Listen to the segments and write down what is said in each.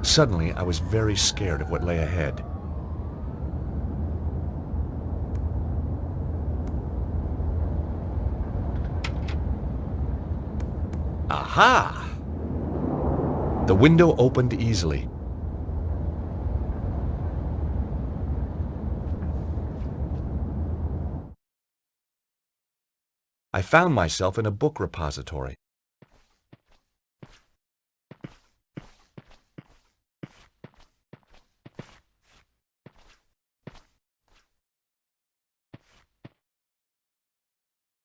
Suddenly, I was very scared of what lay ahead. Aha! The window opened easily. I found myself in a book repository.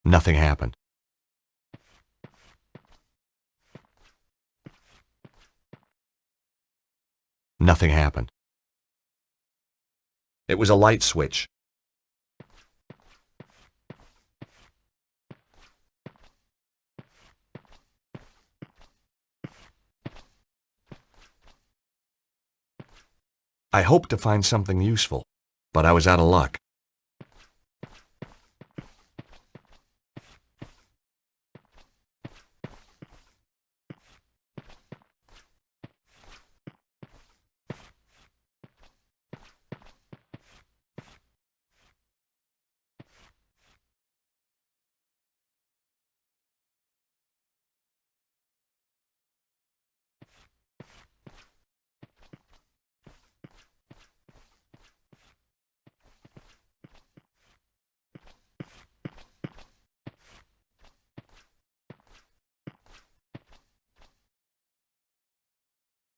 Nothing happened. Nothing happened. It was a light switch. I hoped to find something useful, but I was out of luck.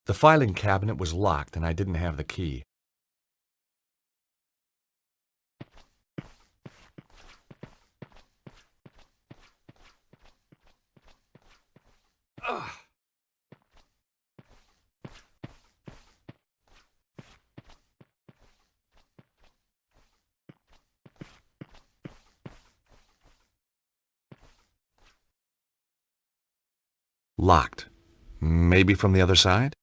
The filing cabinet was locked and I didn't have the key. Locked. Maybe from the other side?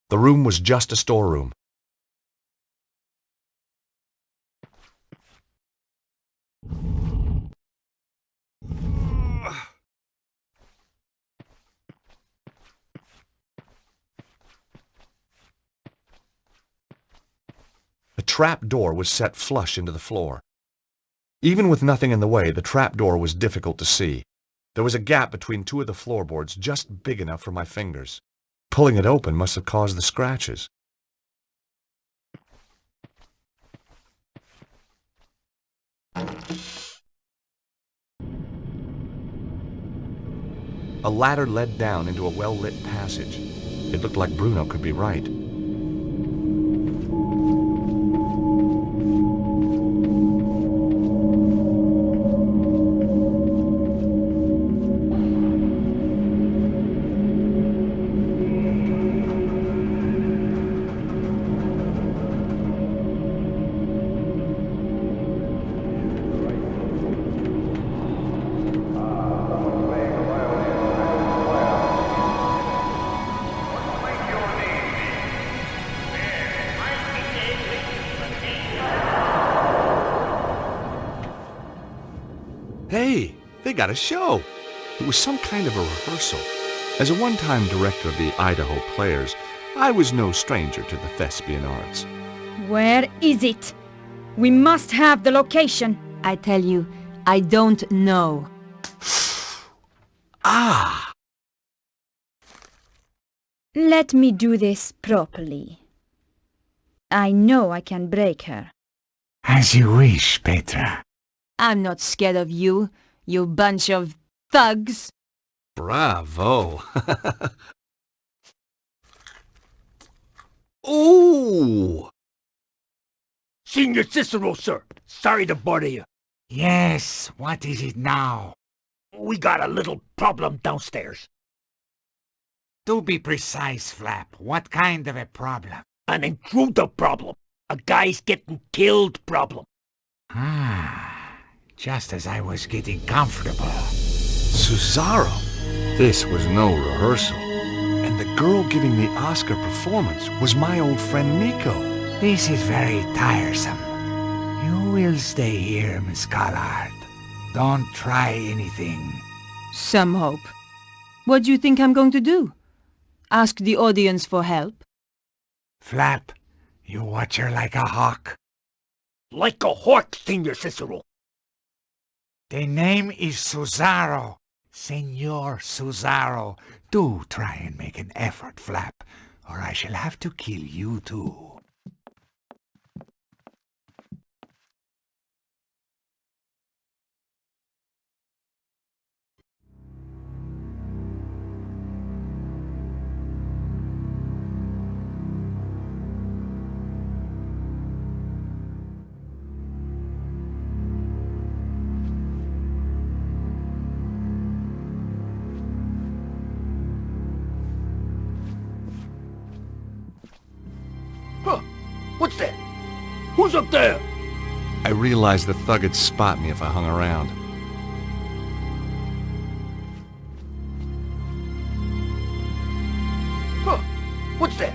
The room was just a storeroom. The trap door was set flush into the floor. Even with nothing in the way, the trap door was difficult to see. There was a gap between two of the floorboards just big enough for my fingers. Pulling it open must have caused the scratches. A ladder led down into a well-lit passage. It looked like Bruno could be right. Hey, they got a show. It was some kind of a rehearsal. As a one-time director of the Idaho Players, I was no stranger to the thespian arts. Where is it? We must have the location. I tell you, I don't know. Ah! Let me do this properly. I know I can break her. As you wish, Petra. I'm not scared of you, you bunch of thugs. Bravo! Ooh! Senior Cicero, sir. Sorry to bother you. Yes, what is it now? We got a little problem downstairs. Do be precise, Flap. What kind of a problem? An intruder problem. A guy's getting killed problem. Ah, just as I was getting comfortable. Cesaro! This was no rehearsal. And the girl giving the Oscar performance was my old friend Nico. This is very tiresome. You will stay here, Miss Collard. Don't try anything. Some hope. What do you think I'm going to do? Ask the audience for help? Flap, you watch her like a hawk. Like a hawk, Senior Cicero. The name is Cesaro. Senor Cesaro. Do try and make an effort, Flap, or I shall have to kill you too. Huh? What's that? Who's up there? I realized the thug would spot me if I hung around. Huh? What's that?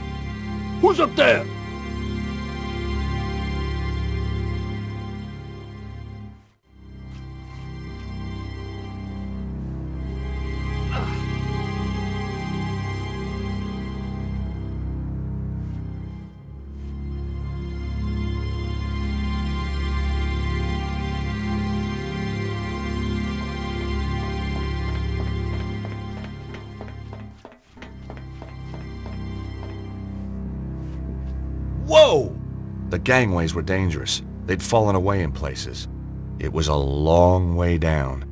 Who's up there? Whoa! The gangways were dangerous. They'd fallen away in places. It was a long way down.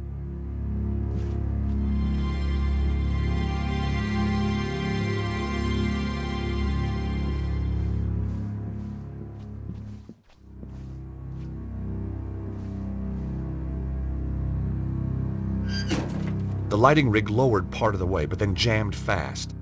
The lighting rig lowered part of the way, but then jammed fast.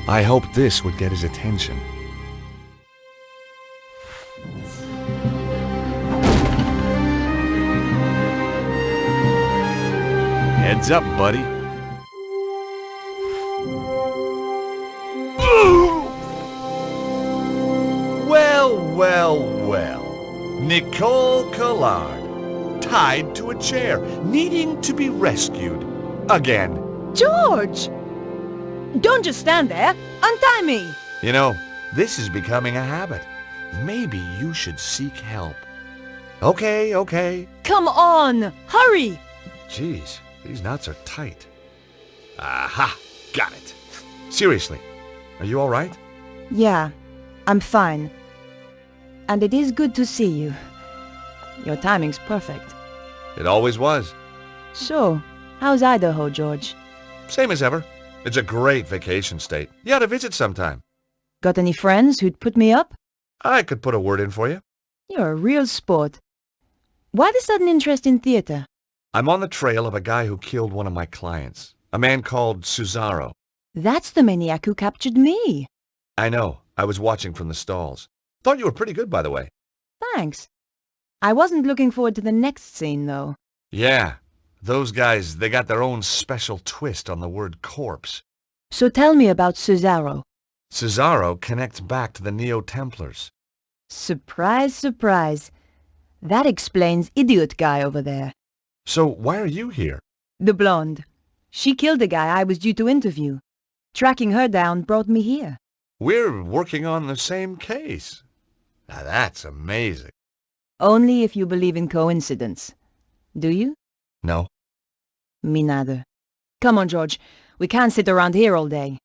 I hoped this would get his attention. Heads up, buddy. Well. Nicole Collard, tied to a chair, needing to be rescued. Again. George! Don't just stand there. Untie me! You know, this is becoming a habit. Maybe you should seek help. Okay. Come on! Hurry! Jeez, these knots are tight. Aha! Got it. Seriously, are you all right? Yeah, I'm fine. And it is good to see you. Your timing's perfect. It always was. So, how's Idaho, George? Same as ever. It's a great vacation state. You ought to visit sometime. Got any friends who'd put me up? I could put a word in for you. You're a real sport. Why the sudden interest in theater? I'm on the trail of a guy who killed one of my clients. A man called Cesaro. That's the maniac who captured me. I know. I was watching from the stalls. Thought you were pretty good, by the way. Thanks. I wasn't looking forward to the next scene, though. Yeah. Those guys, they got their own special twist on the word corpse. So tell me about Cesaro. Cesaro connects back to the Neo-Templars. Surprise, surprise. That explains idiot guy over there. So why are you here? The blonde. She killed the guy I was due to interview. Tracking her down brought me here. We're working on the same case. Now that's amazing. Only if you believe in coincidence. Do you? No. Me neither. Come on, George. We can't sit around here all day.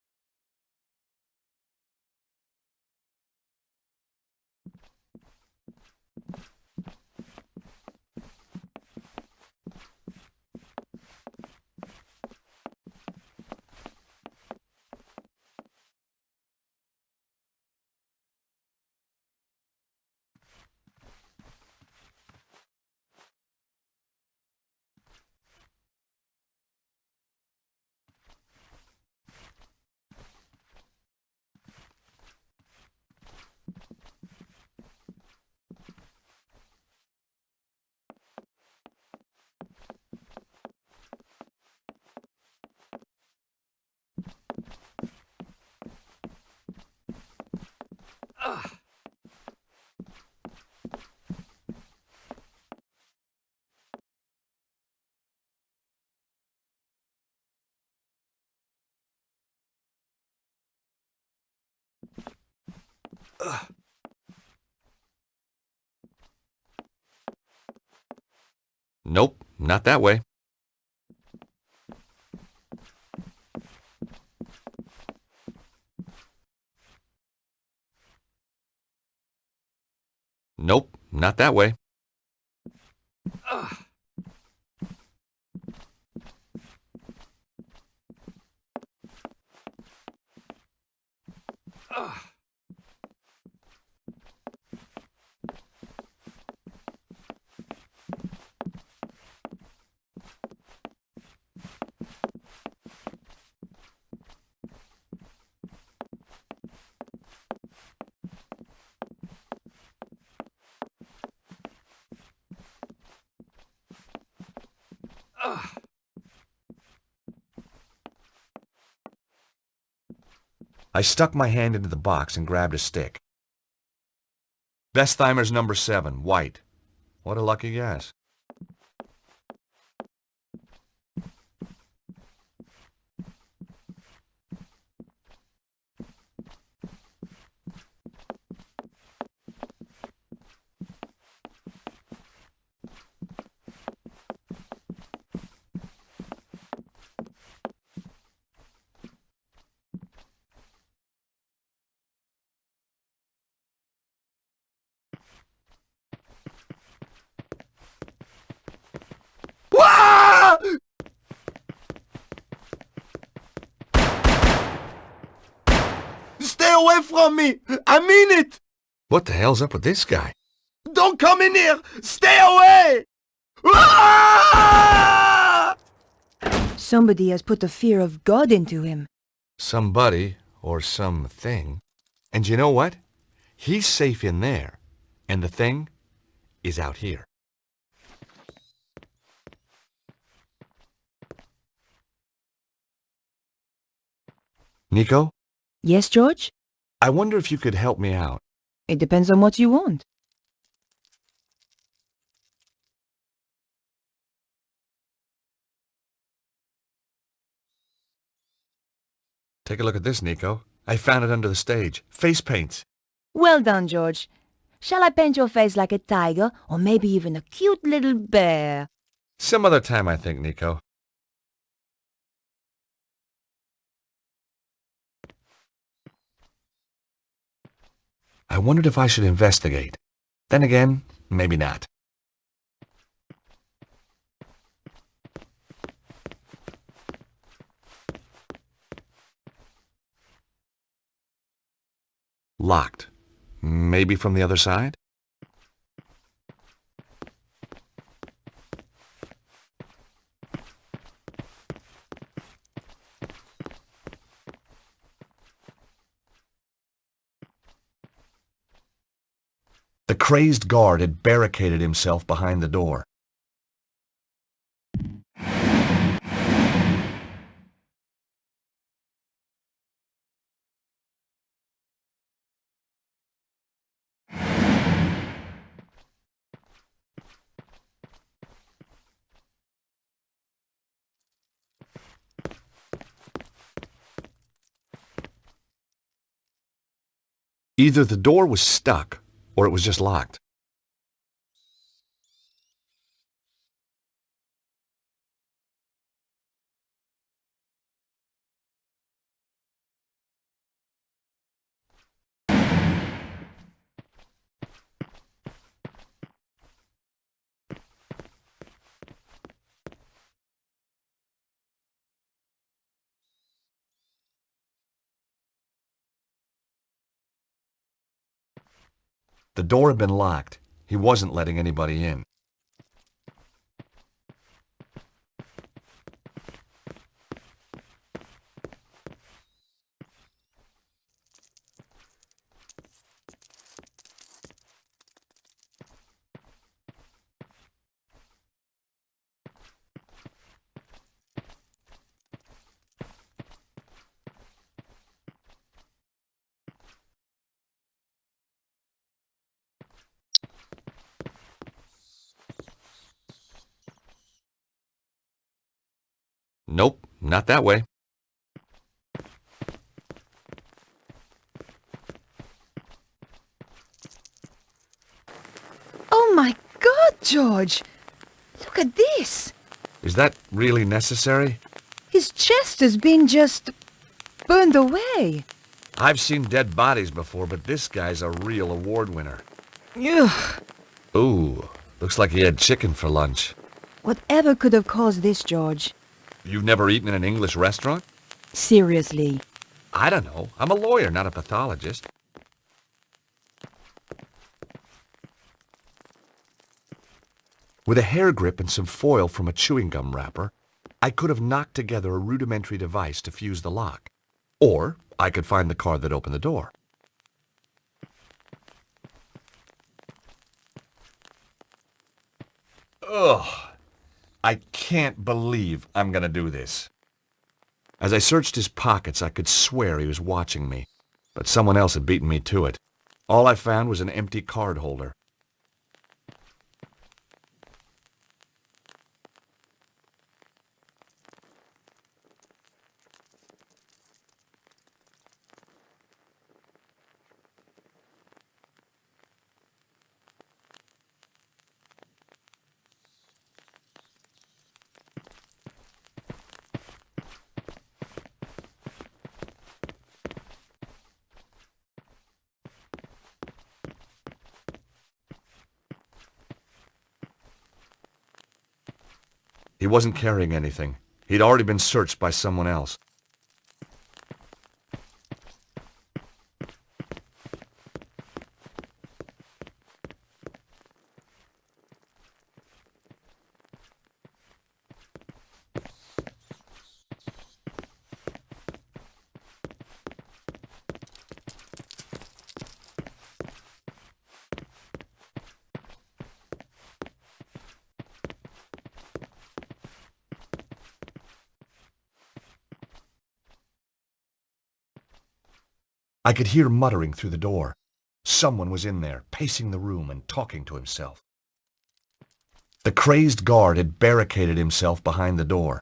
Nope, not that way. Nope, not that way. I stuck my hand into the box and grabbed a stick. Bestheimer's number 7, white. What a lucky guess. Stay away from me! I mean it! What the hell's up with this guy? Don't come in here! Stay away! Ah! Somebody has put the fear of God into him. Somebody or something. And you know what? He's safe in there, and the thing is out here. Nico, Yes, George? I wonder if you could help me out. It depends on what you want. Take a look at this, Nico. I found it under the stage. Face paints. Well done, George. Shall I paint your face like a tiger, or maybe even a cute little bear? Some other time, I think, Nico. I wondered if I should investigate. Then again, maybe not. Locked. Maybe from the other side? The crazed guard had barricaded himself behind the door. Either the door was stuck, or it was just locked. The door had been locked. He wasn't letting anybody in. Nope, not that way. Oh my God, George! Look at this! Is that really necessary? His chest has been just burned away. I've seen dead bodies before, but this guy's a real award winner. Ugh! Ooh, looks like he had chicken for lunch. Whatever could have caused this, George? You've never eaten in an English restaurant? Seriously. I don't know. I'm a lawyer, not a pathologist. With a hair grip and some foil from a chewing gum wrapper, I could have knocked together a rudimentary device to fuse the lock. Or I could find the card that opened the door. Ugh! I can't believe I'm gonna do this. As I searched his pockets, I could swear he was watching me, but someone else had beaten me to it. All I found was an empty card holder. He wasn't carrying anything. He'd already been searched by someone else. I could hear muttering through the door. Someone was in there, pacing the room and talking to himself. The crazed guard had barricaded himself behind the door.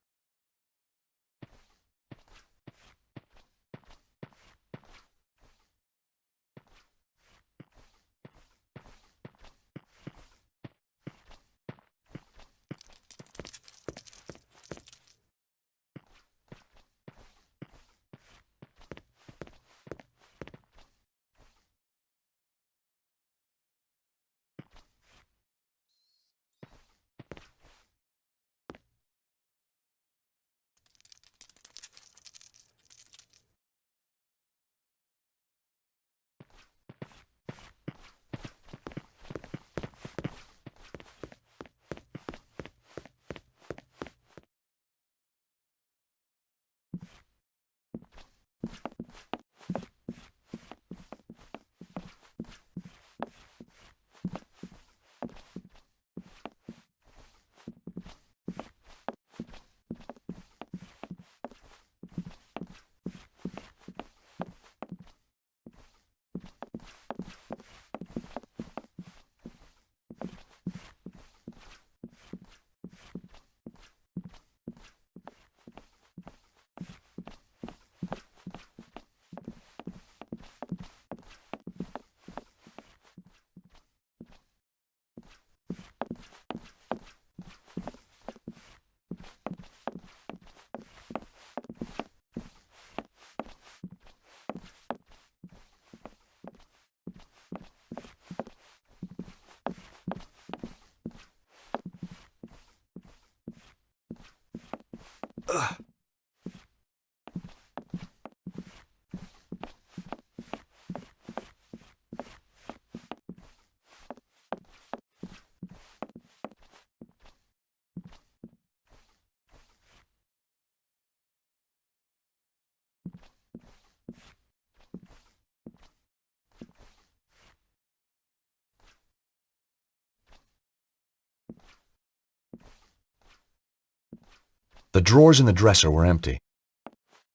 The drawers in the dresser were empty.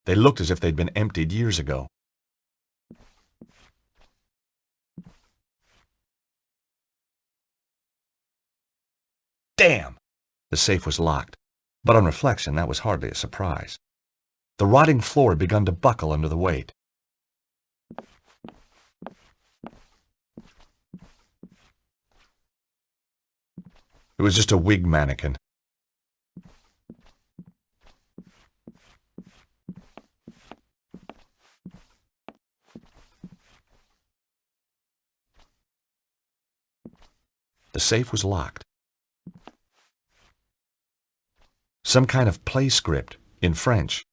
They looked as if they'd been emptied years ago. Damn! The safe was locked, but on reflection, that was hardly a surprise. The rotting floor had begun to buckle under the weight. It was just a wig mannequin. The safe was locked. Some kind of play script in French.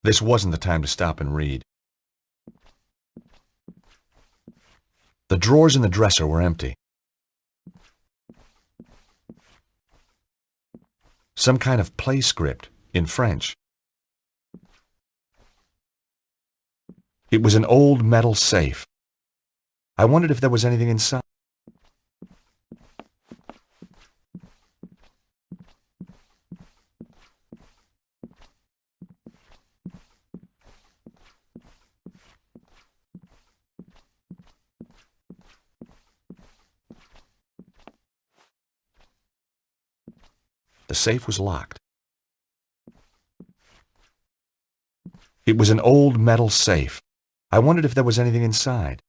This wasn't the time to stop and read. The drawers in the dresser were empty. Some kind of play script in French. It was an old metal safe. I wondered if there was anything inside. The safe was locked. It was an old metal safe. I wondered if there was anything inside.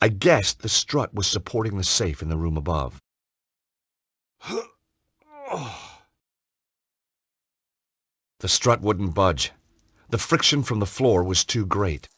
I guessed the strut was supporting the safe in the room above. The strut wouldn't budge. The friction from the floor was too great.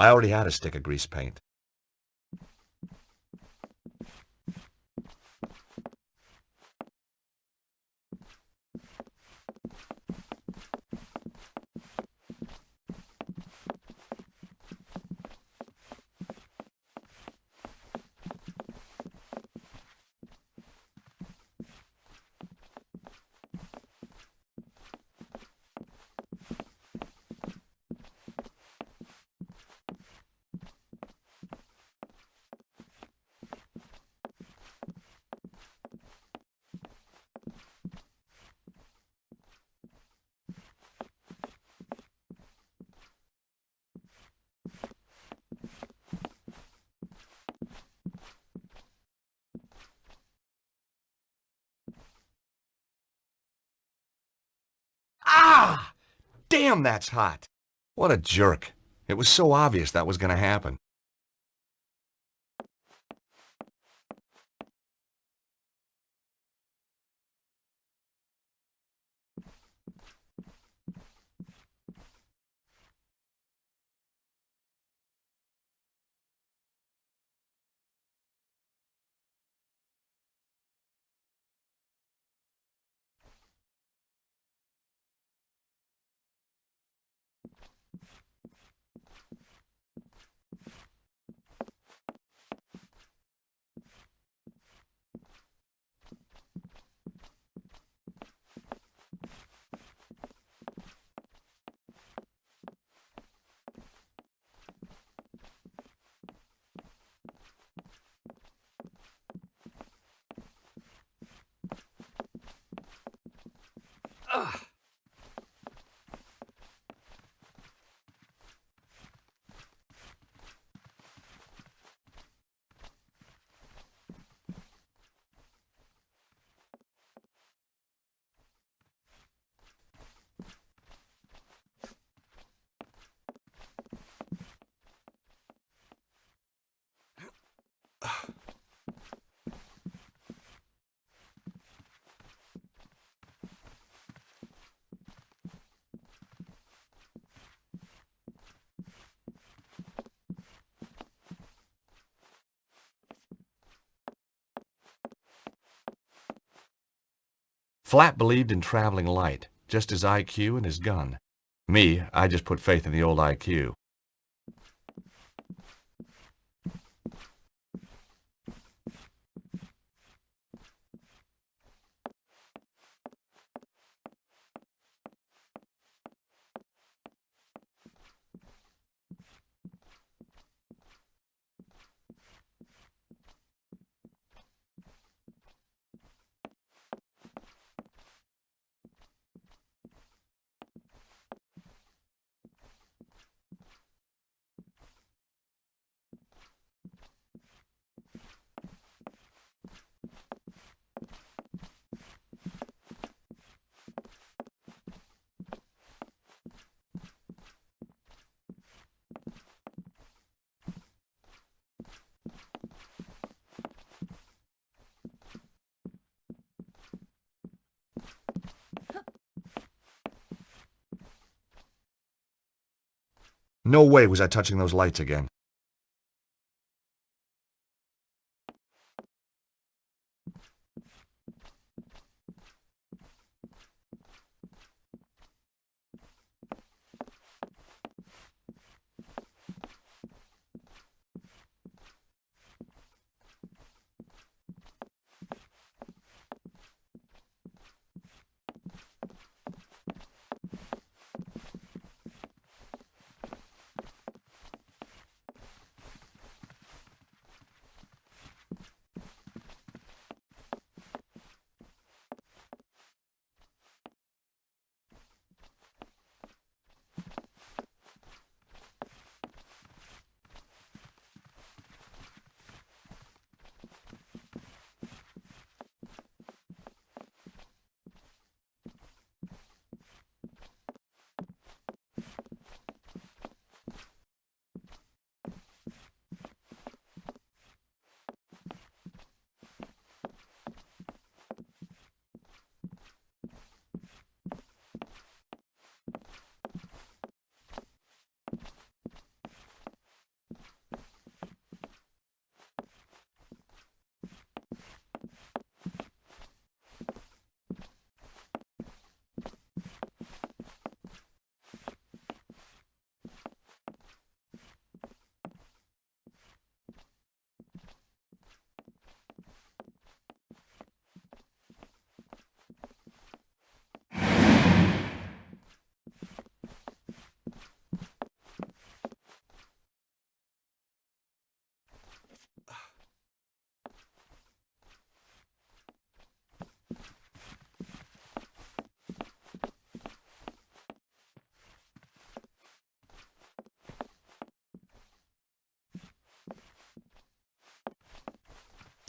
I already had a stick of grease paint. Ah! Damn, that's hot! What a jerk. It was so obvious that was going to happen. Flap believed in traveling light, just his IQ and his gun. Me, I just put faith in the old IQ. No way was I touching those lights again.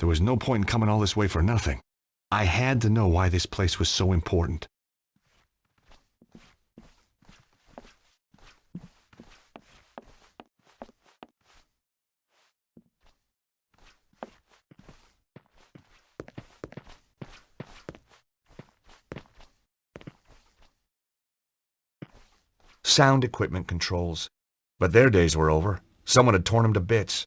There was no point in coming all this way for nothing. I had to know why this place was so important. Sound equipment controls. But their days were over. Someone had torn them to bits.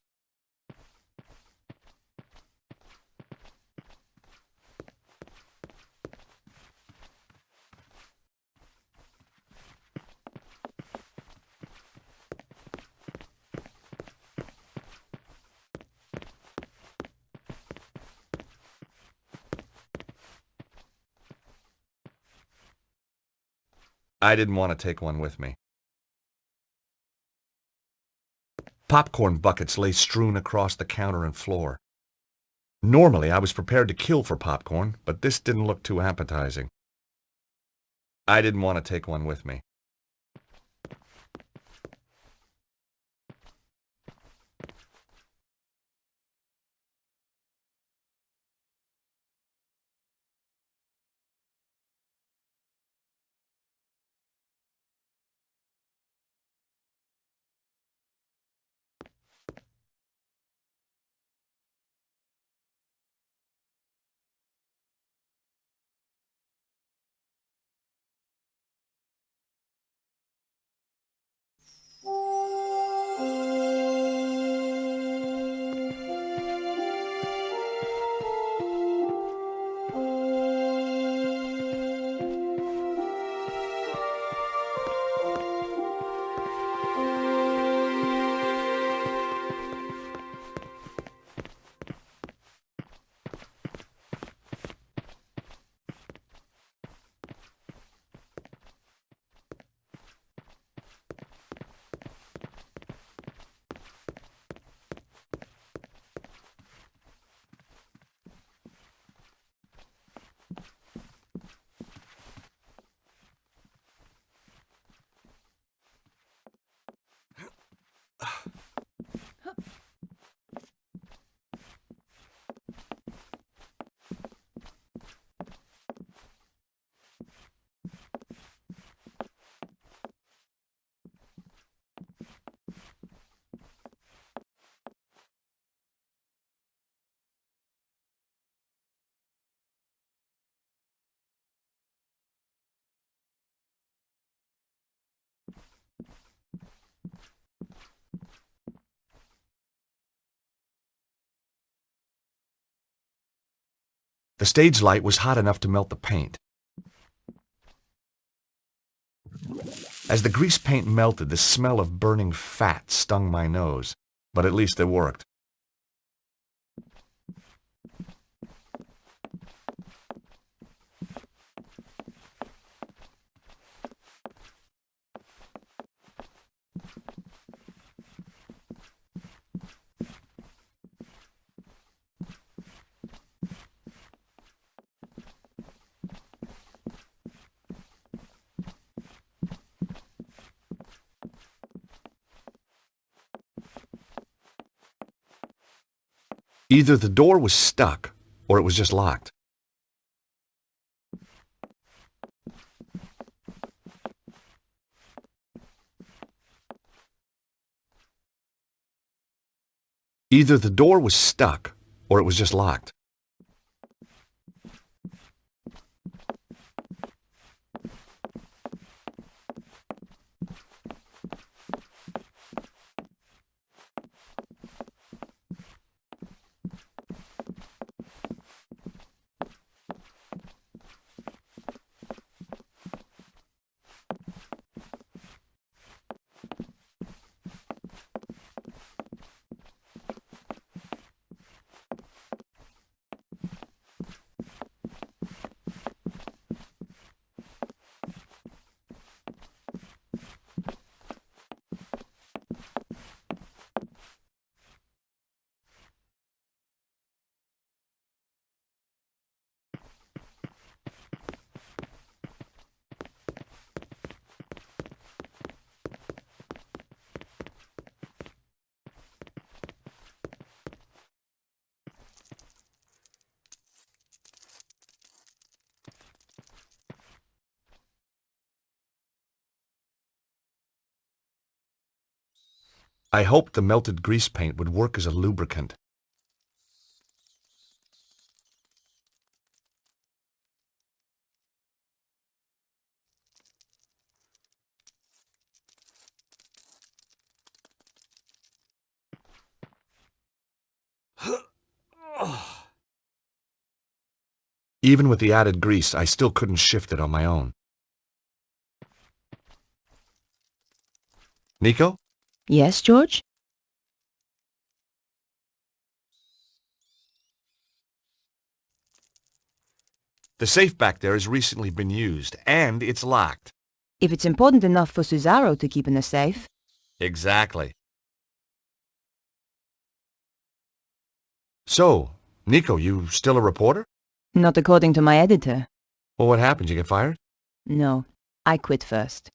I didn't want to take one with me. Popcorn buckets lay strewn across the counter and floor. Normally, I was prepared to kill for popcorn, but this didn't look too appetizing. I didn't want to take one with me. The stage light was hot enough to melt the paint. As the grease paint melted, the smell of burning fat stung my nose, but at least it worked. Either the door was stuck, or it was just locked. Either the door was stuck, or it was just locked. I hoped the melted grease paint would work as a lubricant. Even with the added grease, I still couldn't shift it on my own. Nico? Yes, George? The safe back there has recently been used, and it's locked. If it's important enough for Cesaro to keep in the safe. Exactly. So, Nico, you still a reporter? Not according to my editor. Well, what happened? You get fired? No, I quit first.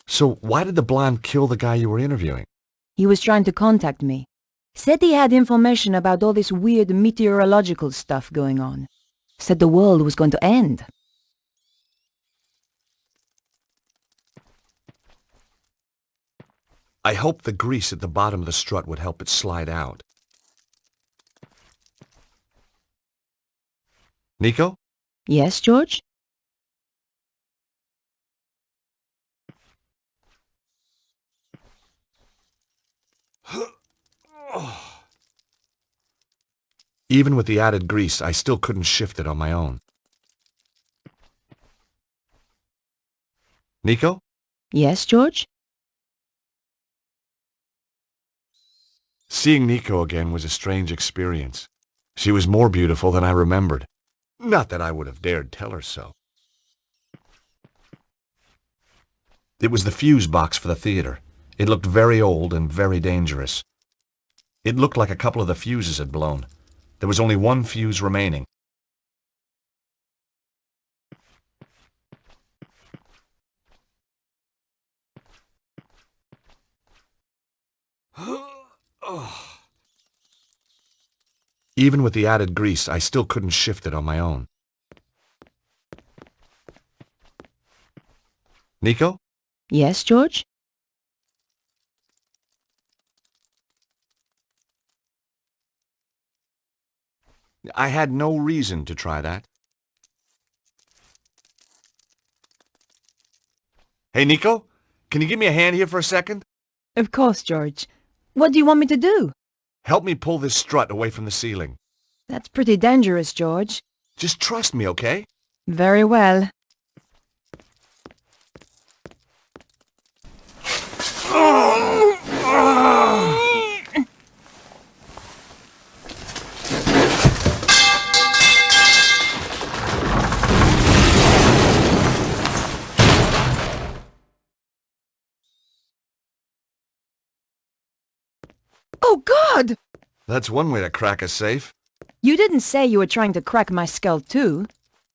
So why did the blonde kill the guy you were interviewing? He was trying to contact me. Said he had information about all this weird meteorological stuff going on. Said the world was going to end. I hoped the grease at the bottom of the strut would help it slide out. Nico? Yes, George? Even with the added grease, I still couldn't shift it on my own. Nico? Yes, George? Seeing Nico again was a strange experience. She was more beautiful than I remembered. Not that I would have dared tell her so. It was the fuse box for the theater. It looked very old and very dangerous. It looked like a couple of the fuses had blown. There was only one fuse remaining. Even with the added grease, I still couldn't shift it on my own. Nico? Yes, George? I had no reason to try that. Hey, Nico? Can you give me a hand here for a second? Of course, George. What do you want me to do? Help me pull this strut away from the ceiling. That's pretty dangerous, George. Just trust me, okay? Very well. Oh, God! That's one way to crack a safe. You didn't say you were trying to crack my skull, too.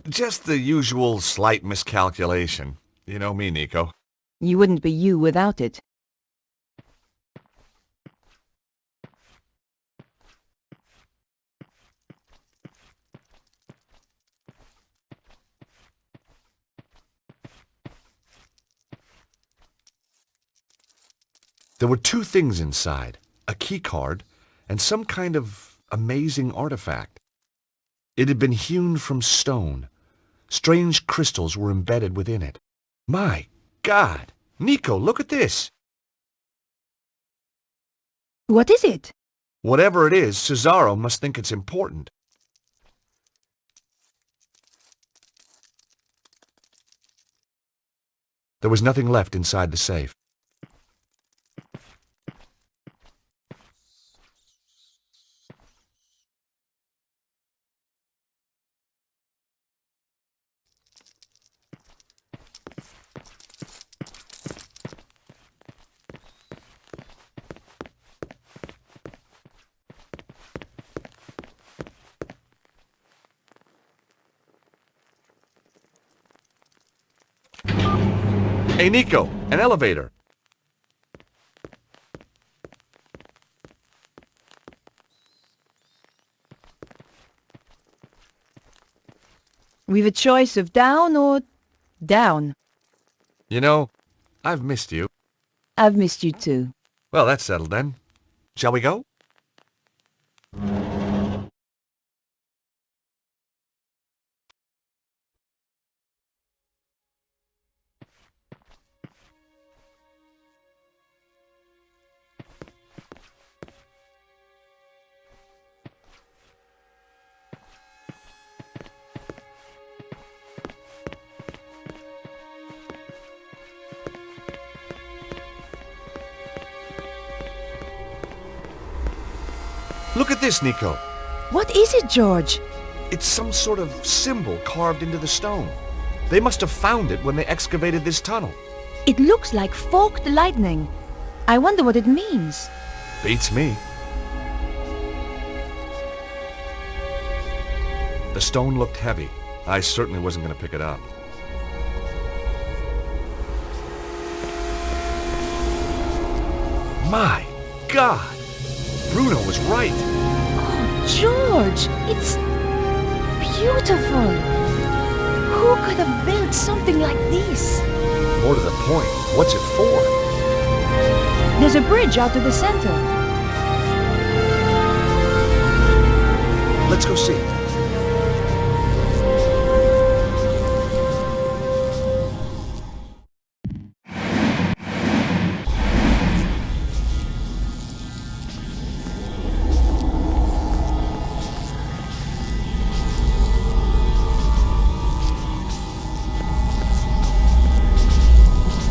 Just the usual slight miscalculation. You know me, Nico. You wouldn't be you without it. There were two things inside, a key card and some kind of amazing artifact. It had been hewn from stone. Strange crystals were embedded within it. My God! Nico, look at this! What is it? Whatever it is, Cesaro must think it's important. There was nothing left inside the safe. Hey, Nico, an elevator. We've a choice of down or down. You know, I've missed you. I've missed you too. Well, that's settled then. Shall we go? Look at this, Nico. What is it, George? It's some sort of symbol carved into the stone. They must have found it when they excavated this tunnel. It looks like forked lightning. I wonder what it means. Beats me. The stone looked heavy. I certainly wasn't going to pick it up. My God! Bruno was right. Oh, George, it's beautiful. Who could have built something like this? More to the point, what's it for? There's a bridge out to the center. Let's go see.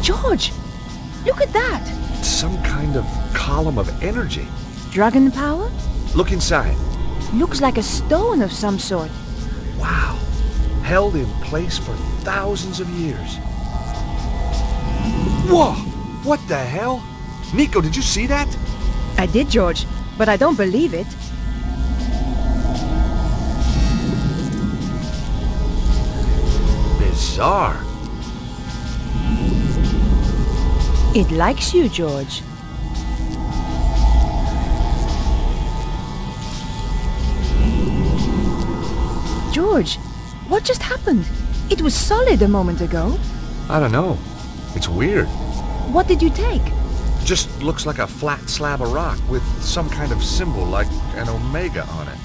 George, look at that. It's some kind of column of energy. Dragon power? Look inside. Looks like a stone of some sort. Wow. Held in place for thousands of years. Whoa! What the hell? Nico, did you see that? I did, George, but I don't believe it. Bizarre. It likes you, George. George, what just happened? It was solid a moment ago. I don't know. It's weird. What did you take? Just looks like a flat slab of rock with some kind of symbol like an omega on it.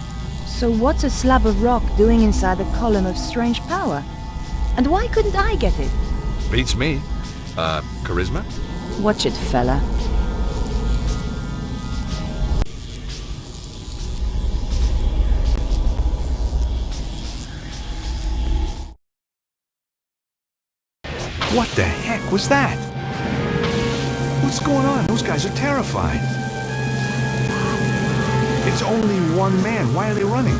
So what's a slab of rock doing inside a column of strange power? And why couldn't I get it? Beats me. Charisma? Watch it, fella. What the heck was that? What's going on? Those guys are terrified. It's only one man. Why are they running?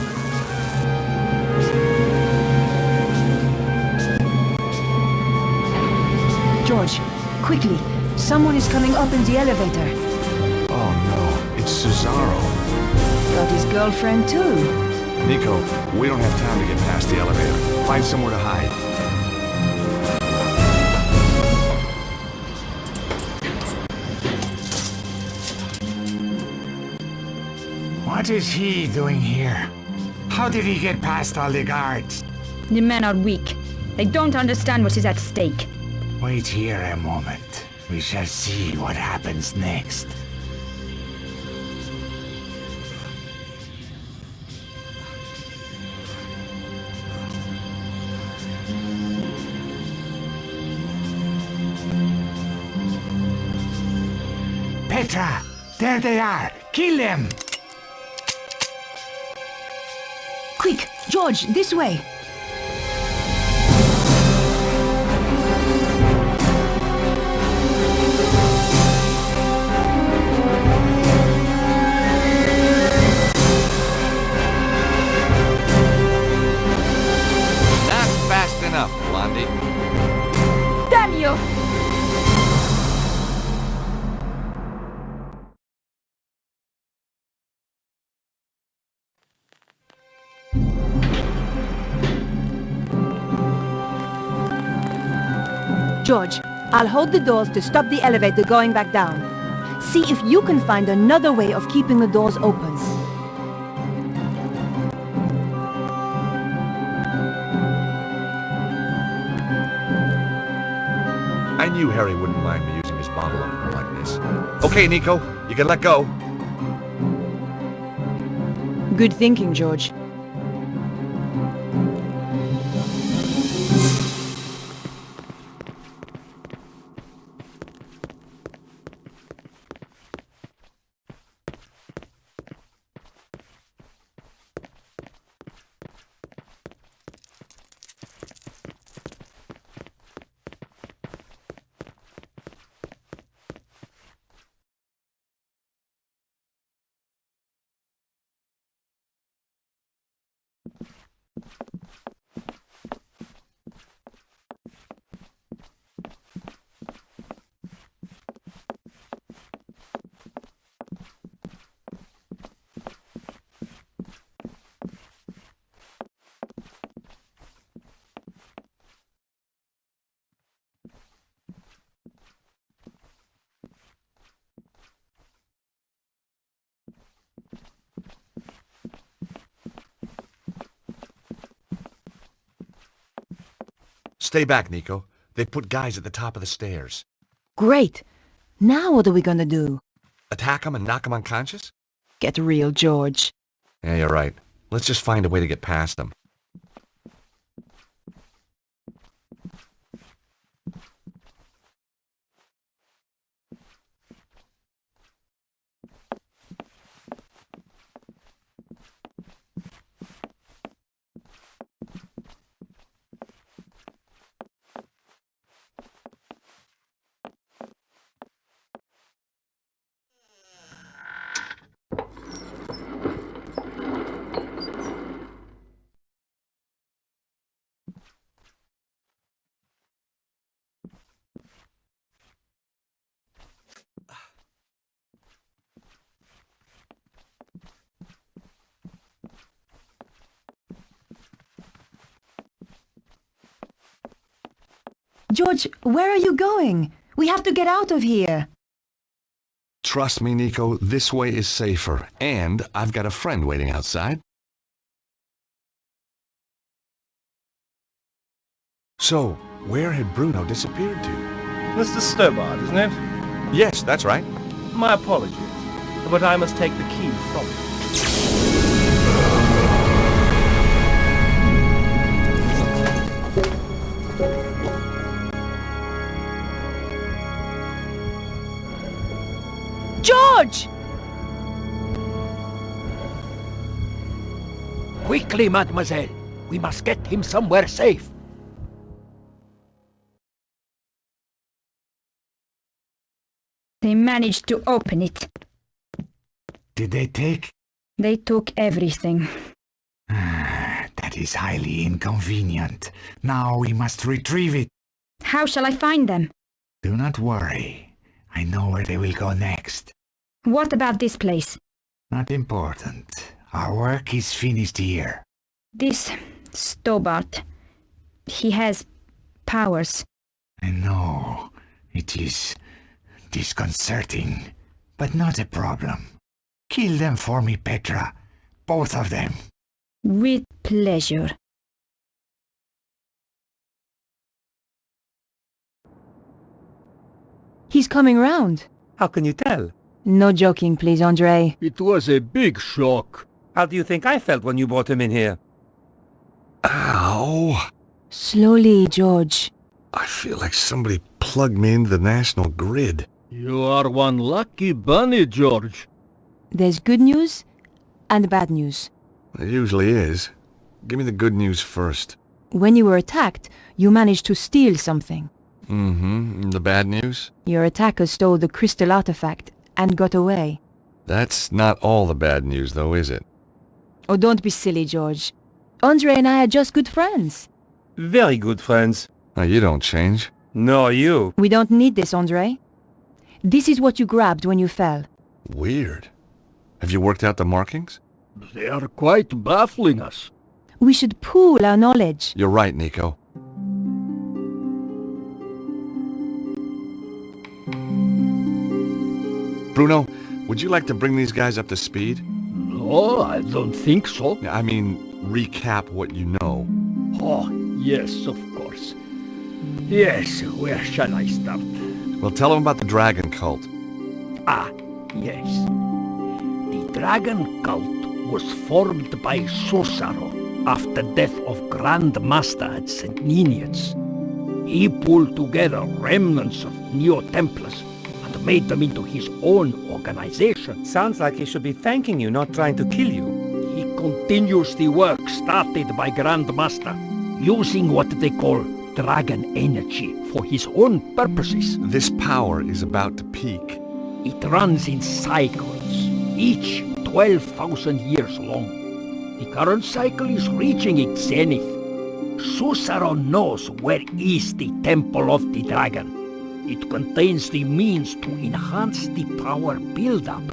George, quickly. Someone is coming up in the elevator. Oh no, it's Cesaro. Got his girlfriend too. Nico, we don't have time to get past the elevator. Find somewhere to hide. What is he doing here? How did he get past all the guards? The men are weak. They don't understand what is at stake. Wait here a moment. We shall see what happens next. Petra! There they are! Kill them! Quick, George, this way. Not fast enough, Blondie. Damn you! George, I'll hold the doors to stop the elevator going back down. See if you can find another way of keeping the doors open. I knew knew Harry wouldn't mind me using his bottle opener like this. Okay, Nico, you can let go. Good thinking, George. Stay back, Nico. They put guys at the top of the stairs. Great. Now what are we gonna do? Attack them and knock them unconscious? Get real, George. Yeah, you're right. Let's just find a way to get past them. George, where are you going? We have to get out of here. Trust me, Nico, this way is safer. And I've got a friend waiting outside. So, where had Bruno disappeared to? Mr. Stobart, isn't it? Yes, that's right. My apologies, but I must take the key from you. George! Quickly, mademoiselle. We must get him somewhere safe. They managed to open it. Did they take? They took everything. That is highly inconvenient. Now we must retrieve it. How shall I find them? Do not worry. I know where they will go next. What about this place? Not important. Our work is finished here. This Stobart. He has powers. I know. It is disconcerting, but not a problem. Kill them for me, Petra. Both of them. With pleasure. He's coming round. How can you tell? No joking, please, Andre. It was a big shock. How do you think I felt when you brought him in here? Ow! Slowly, George. I feel like somebody plugged me into the national grid. You are one lucky bunny, George. There's good news and bad news. It usually is. Give me the good news first. When you were attacked, you managed to steal something. Mm-hmm. The bad news? Your attacker stole the crystal artifact and got away. That's not all the bad news, though, is it? Oh, don't be silly, George. Andre and I are just good friends. Very good friends. Now, you don't change. Nor you. We don't need this, Andre. This is what you grabbed when you fell. Weird. Have you worked out the markings? They are quite baffling us. We should pool our knowledge. You're right, Nico. Bruno, would you like to bring these guys up to speed? No, I don't think so. I mean, recap what you know. Oh, yes, of course. Yes, where shall I start? Well, tell him about the dragon cult. Ah, yes. The dragon cult was formed by Susaro after death of Grand Master at St. Ninians. He pulled together remnants of Neo-Templars and made them into his own organization. Sounds like he should be thanking you, not trying to kill you. He continues the work started by Grand Master, using what they call dragon energy for his own purposes. This power is about to peak. It runs in cycles, each 12,000 years long. The current cycle is reaching its zenith. Susaro knows where is the Temple of the Dragon. It contains the means to enhance the power build-up,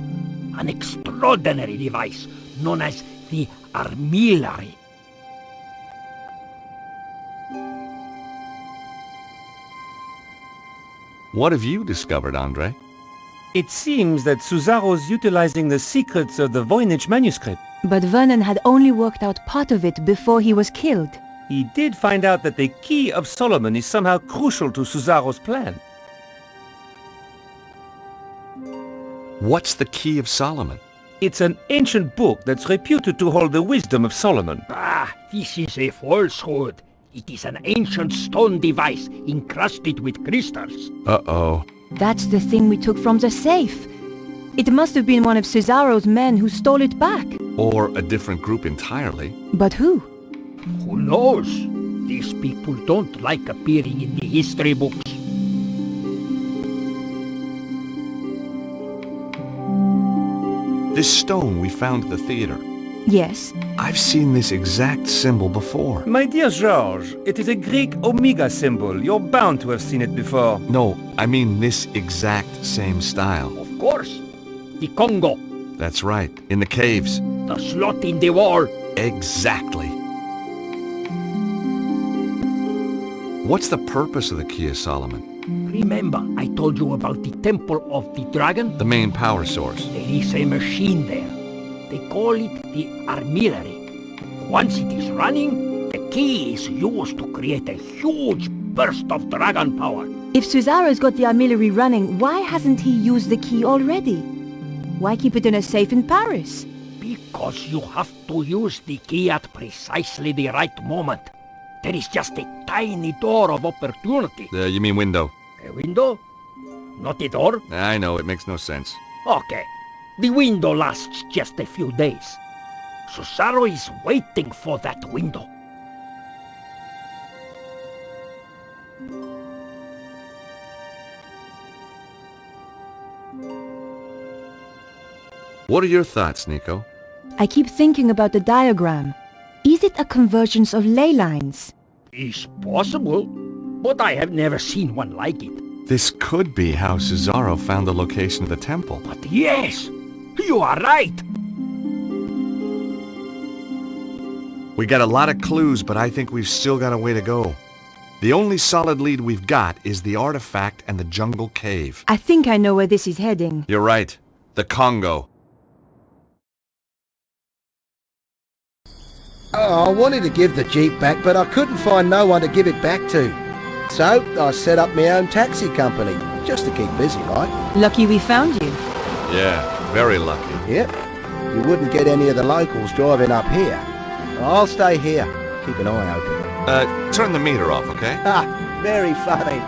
an extraordinary device known as the armillary. What have you discovered, Andre? It seems that Suzaro's utilizing the secrets of the Voynich manuscript. But Vernon had only worked out part of it before he was killed. He did find out that the Key of Solomon is somehow crucial to Suzaro's plan. What's the Key of Solomon? It's an ancient book that's reputed to hold the wisdom of Solomon. Ah, this is a falsehood. It is an ancient stone device encrusted with crystals. Uh-oh. That's the thing we took from the safe. It must have been one of Cesaro's men who stole it back. Or a different group entirely. But who? Who knows? These people don't like appearing in the history books. This stone we found at the theater. Yes. I've seen this exact symbol before. My dear George, it is a Greek omega symbol. You're bound to have seen it before. No, I mean this exact same style. Of course. The Congo. That's right, in the caves. The slot in the wall. Exactly. What's the purpose of the Key of Solomon? Remember I told you about the Temple of the Dragon? The main power source. There is a machine there. They call it the armillary. Once it is running, the key is used to create a huge burst of dragon power. If Suzaro's got the armillary running, why hasn't he used the key already? Why keep it in a safe in Paris? Because you have to use the key at precisely the right moment. There is just a tiny door of opportunity. You mean window? A window? Not a door? I know, it makes no sense. Okay. The window lasts just a few days. Susaro is waiting for that window. What are your thoughts, Nico? I keep thinking about the diagram. Is it a convergence of ley lines? It's possible, but I have never seen one like it. This could be how Cesaro found the location of the temple. But yes, you are right. We got a lot of clues, but I think we've still got a way to go. The only solid lead we've got is the artifact and the jungle cave. I think I know where this is heading. You're right. The Congo. Oh, I wanted to give the Jeep back, but I couldn't find no one to give it back to. So, I set up my own taxi company, just to keep busy, right? Lucky we found you. Yeah, very lucky. Yep. You wouldn't get any of the locals driving up here. I'll stay here. Keep an eye open. Turn the meter off, okay? Ah, very funny.